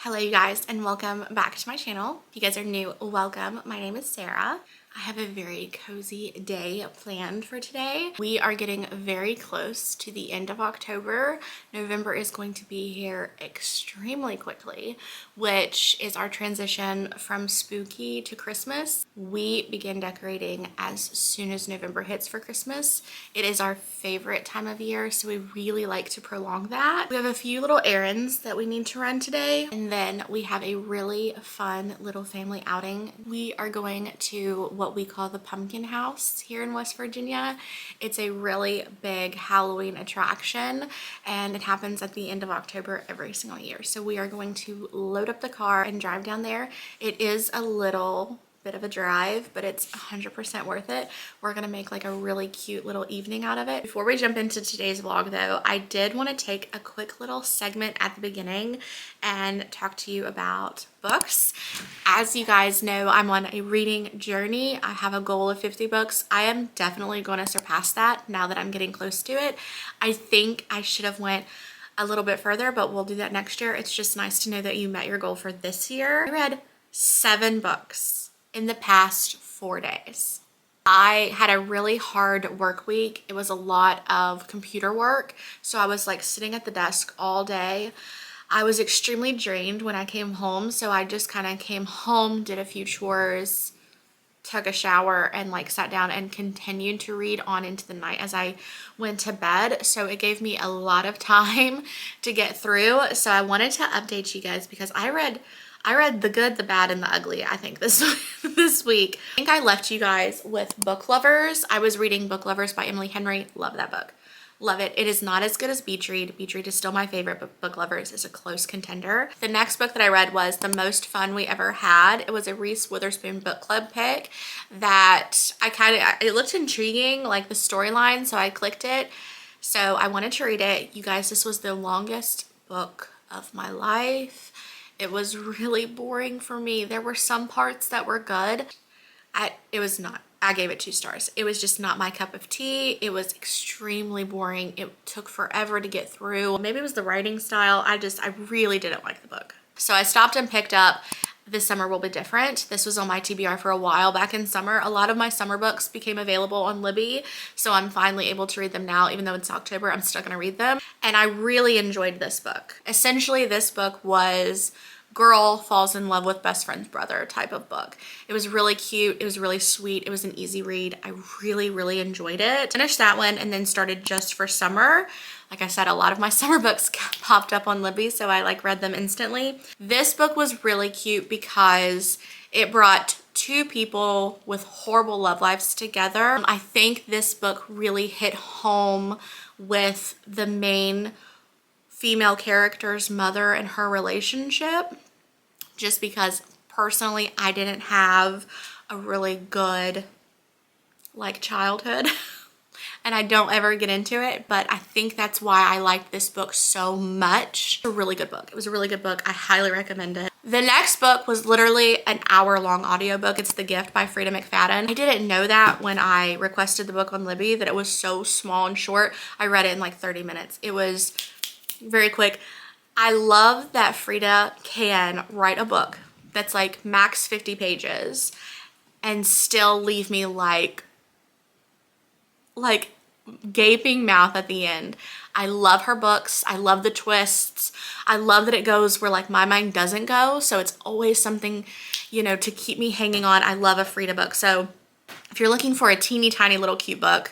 Hello you guys and welcome back to my channel. If you guys are new, welcome. My name is Sarah. I have a very cozy day planned for today. We are getting very close to the end of October. November is going to be here extremely quickly, which is our transition from spooky to Christmas. We begin decorating as soon as November hits for Christmas. It is our favorite time of year, so we really like to prolong that. We have a few little errands that we need to run today, and then we have a really fun little family outing. We are going to what we call the Pumpkin House here in West Virginia. It's a really big Halloween attraction and it happens at the end of October every single year. So we are going to load up the car and drive down there. It is a little bit of a drive, but it's 100% worth it. We're gonna make like a really cute little evening out of it. Before we jump into today's vlog though, I did want to take a quick little segment at the beginning and talk to you about books. As you guys know, I'm on a reading journey. I have a goal of 50 books. I am definitely going to surpass that now that I'm getting close to it. I think I should have went a little bit further, but we'll do that next year. It's just nice to know that you met your goal for this year. I read 7 books in the past 4 days. I had a really hard work week. It was a lot of computer work. So I was like sitting at the desk all day. I was extremely drained when I came home. So I just kind of came home, did a few chores, took a shower, and like sat down and continued to read on into the night as I went to bed. So it gave me a lot of time to get through. So I wanted to update you guys because I read the good, the bad, and the ugly, I think, this week. I think I left you guys with Book Lovers. I was reading Book Lovers by Emily Henry. Love that book. Love it. It is not as good as Beach Read. Beach Read is still my favorite, but Book Lovers is a close contender. The next book that I read was The Most Fun We Ever Had. It was a Reese Witherspoon book club pick that it looked intriguing, like the storyline, so I clicked it. So I wanted to read it. You guys, this was the longest book of my life. It was really boring for me. There were some parts that were good. It was not. I gave it 2 stars. It was just not my cup of tea. It was extremely boring. It took forever to get through. Maybe it was the writing style. I really didn't like the book. So I stopped and picked up This Summer Will Be Different. This was on my TBR for a while back in summer. A lot of my summer books became available on Libby, so I'm finally able to read them now. Even though it's October, I'm still gonna read them. And I really enjoyed this book. Essentially, this book was girl falls in love with best friend's brother type of book. It was really cute. It was really sweet. It was an easy read. I really enjoyed it. Finished that one and then started Just for Summer. Like I said, a lot of my summer books popped up on Libby, so I like read them instantly. This book was really cute because it brought 2 people with horrible love lives together. I think this book really hit home with the main female character's mother and her relationship, just because personally I didn't have a really good like childhood and I don't ever get into it, but I think that's why I liked this book so much. It's a really good book. It was a really good book. I highly recommend it. The next book was literally an hour-long audiobook. It's The Gift by Frida McFadden. I didn't know that when I requested the book on Libby, that it was so small and short. I read it in like 30 minutes. It was very quick. I love that Frida can write a book that's like max 50 pages and still leave me like gaping mouth at the end. I love her books. I love the twists. I love that it goes where like my mind doesn't go. So it's always something, you know, to keep me hanging on. I love a Frida book. So if you're looking for a teeny tiny little cute book,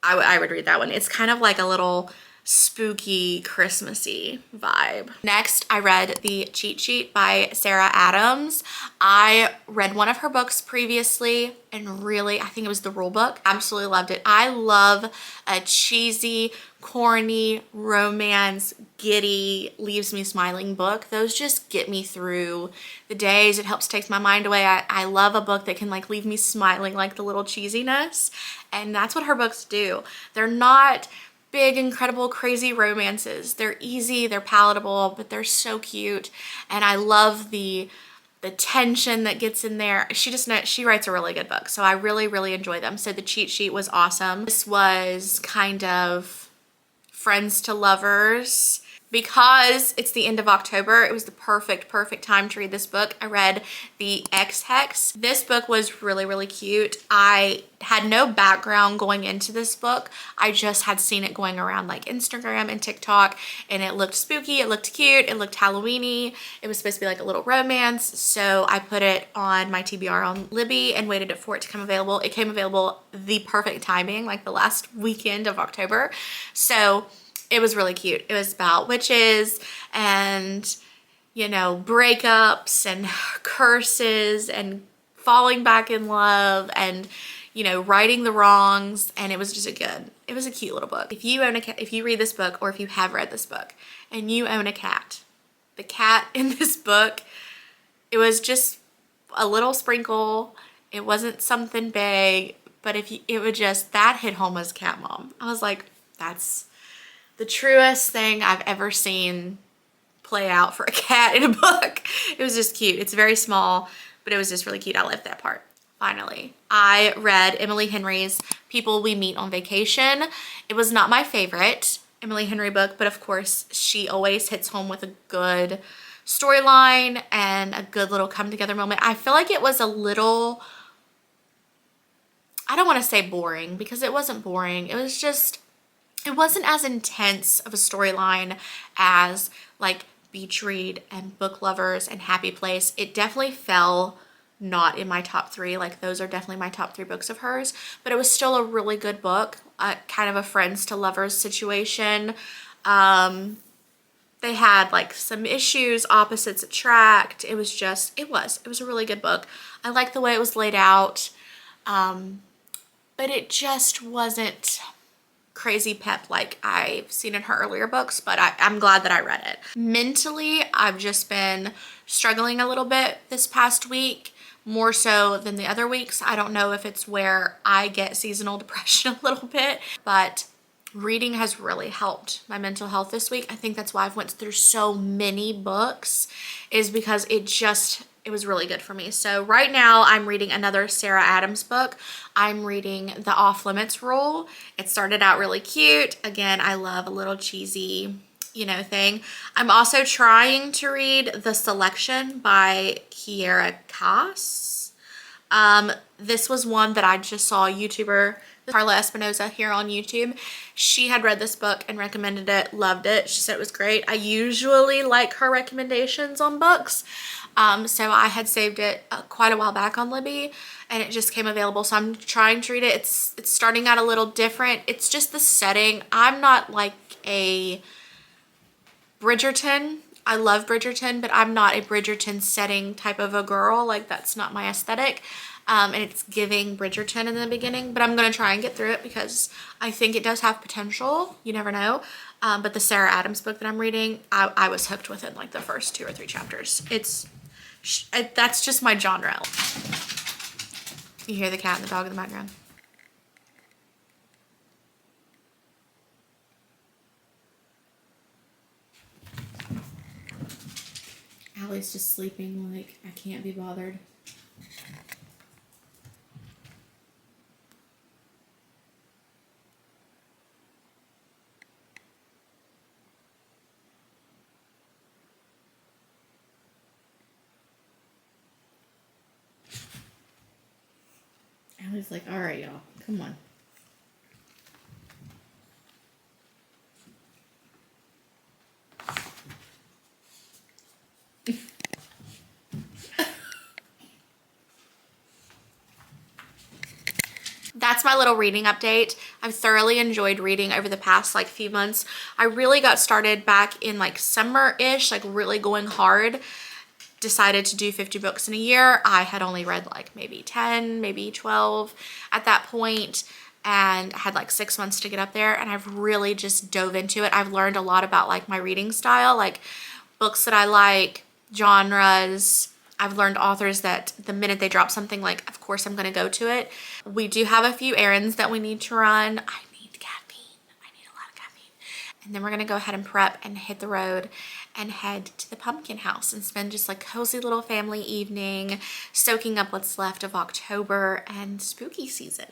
I would read that one. It's kind of like a little spooky, Christmassy vibe. Next, I read The Cheat Sheet by Sarah Adams. I read one of her books previously and really, I think it was The Rule Book. Absolutely loved it. I love a cheesy, corny, romance, giddy, leaves me smiling book. Those just get me through the days. It helps take my mind away. I love a book that can like leave me smiling, like the little cheesiness. And that's what her books do. They're not big, incredible, crazy romances. They're easy, they're palatable, but they're so cute. And I love the tension that gets in there. She writes a really good book. So I really enjoy them. So The Cheat Sheet was awesome. This was kind of friends to lovers. because it's the end of October, it was the perfect time to read this book. I read The Ex-Hex. This book was really cute. I had no background going into this book. I just had seen it going around like Instagram and TikTok, and it looked spooky, it looked cute, it looked Halloween-y. It was supposed to be like a little romance, so I put it on my TBR on Libby and waited for it to come available. It came available the perfect timing, like the last weekend of October. So it was really cute. It was about witches and, you know, breakups and curses and falling back in love and, you know, righting the wrongs. And it was just it was a cute little book. If you own a cat, if you read this book, or if you have read this book and you own a cat, the cat in this book, it was just a little sprinkle. It wasn't something big, but it would just, that hit home as cat mom. I was like, that's the truest thing I've ever seen play out for a cat in a book. It was just cute. It's very small, but it was just really cute. I loved that part. Finally, I read Emily Henry's People We Meet on Vacation. It was not my favorite Emily Henry book, but of course she always hits home with a good storyline and a good little come together moment. I feel like it was a little, I don't want to say boring, because it wasn't boring. It was just, it wasn't as intense of a storyline as like Beach Read and Book Lovers and Happy Place. It definitely fell not in my top 3. Like those are definitely my top 3 books of hers, but it was still a really good book. Kind of a friends to lovers situation. They had like some issues, opposites attract. It was just, it was a really good book. I liked the way it was laid out, but it just wasn't crazy pep like I've seen in her earlier books, but I'm glad that I read it. Mentally, I've just been struggling a little bit this past week, more so than the other weeks. I don't know if it's where I get seasonal depression a little bit, but reading has really helped my mental health this week. I think that's why I've went through so many books, is because it was really good for me. So right now I'm reading another Sarah Adams book. I'm reading The Off Limits Rule. It started out really cute. Again, I love a little cheesy, you know, thing. I'm also trying to read The Selection by Kiera Cass. This was one that I just saw a YouTuber, Carla Espinoza here on YouTube. She had read this book and recommended it, loved it. She said it was great. I usually like her recommendations on books. So I had saved it quite a while back on Libby, and it just came available. So I'm trying to read it. It's starting out a little different. It's just the setting. I'm not like a Bridgerton. I love Bridgerton, but I'm not a Bridgerton setting type of a girl. Like that's not my aesthetic. And it's giving Bridgerton in the beginning, but I'm going to try and get through it because I think it does have potential. You never know. But the Sarah Adams book that I'm reading, I was hooked within like the first 2 or 3 chapters. That's just my genre. You hear the cat and the dog in the background. Allie's just sleeping like I can't be bothered. Allie's like, all right, y'all, come on. That's my little reading update. I've thoroughly enjoyed reading over the past like few months. I really got started back in like summer-ish, like really going hard. Decided to do 50 books in a year. I had only read like maybe 10, maybe 12 at that point, and I had like 6 months to get up there, and I've really just dove into it. I've learned a lot about like my reading style, like books that I like, genres. I've learned authors that the minute they drop something, like, of course I'm going to go to it. We do have a few errands that we need to run. I need caffeine. I need a lot of caffeine. And then we're going to go ahead and prep and hit the road and head to the pumpkin house and spend just like cozy little family evening, soaking up what's left of October and spooky season.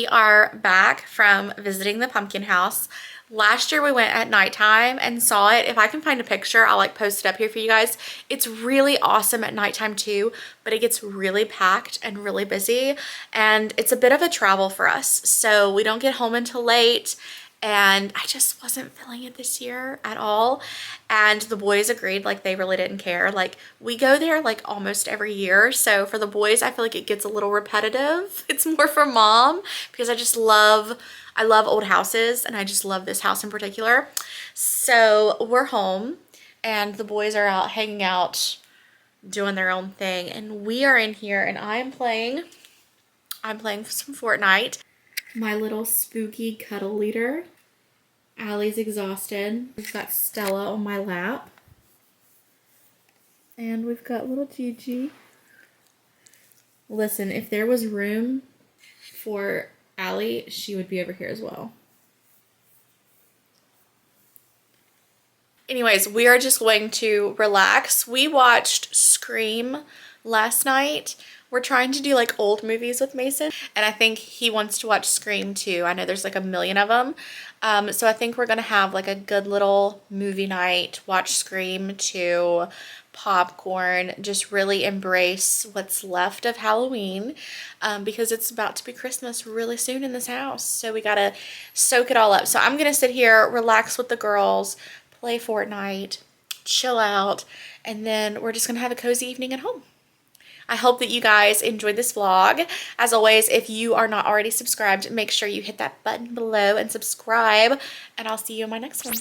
We are back from visiting the pumpkin house. Last year we went at nighttime and saw it. If I can find a picture, I'll like post it up here for you guys. It's really awesome at nighttime too, but it gets really packed and really busy, and it's a bit of a travel for us. So we don't get home until late, and I just wasn't feeling it this year at all. And the boys agreed, like they really didn't care. Like we go there like almost every year. So for the boys, I feel like it gets a little repetitive. It's more for mom because I love old houses, and I just love this house in particular. So we're home and the boys are out hanging out, doing their own thing. And we are in here and I'm playing some Fortnite. My little spooky cuddle leader. Allie's exhausted. We've got Stella on my lap. And we've got little Gigi. Listen, if there was room for Allie, she would be over here as well. Anyways, we are just going to relax. We watched Scream last night. We're trying to do like old movies with Mason, and I think he wants to watch Scream too. I know there's like a million of them. So I think we're gonna have like a good little movie night, watch Scream 2, popcorn, just really embrace what's left of Halloween, because it's about to be Christmas really soon in this house. So we gotta soak it all up. So I'm gonna sit here, relax with the girls, play Fortnite, chill out, and then we're just gonna have a cozy evening at home. I hope that you guys enjoyed this vlog. As always, if you are not already subscribed, make sure you hit that button below and subscribe, and I'll see you in my next one.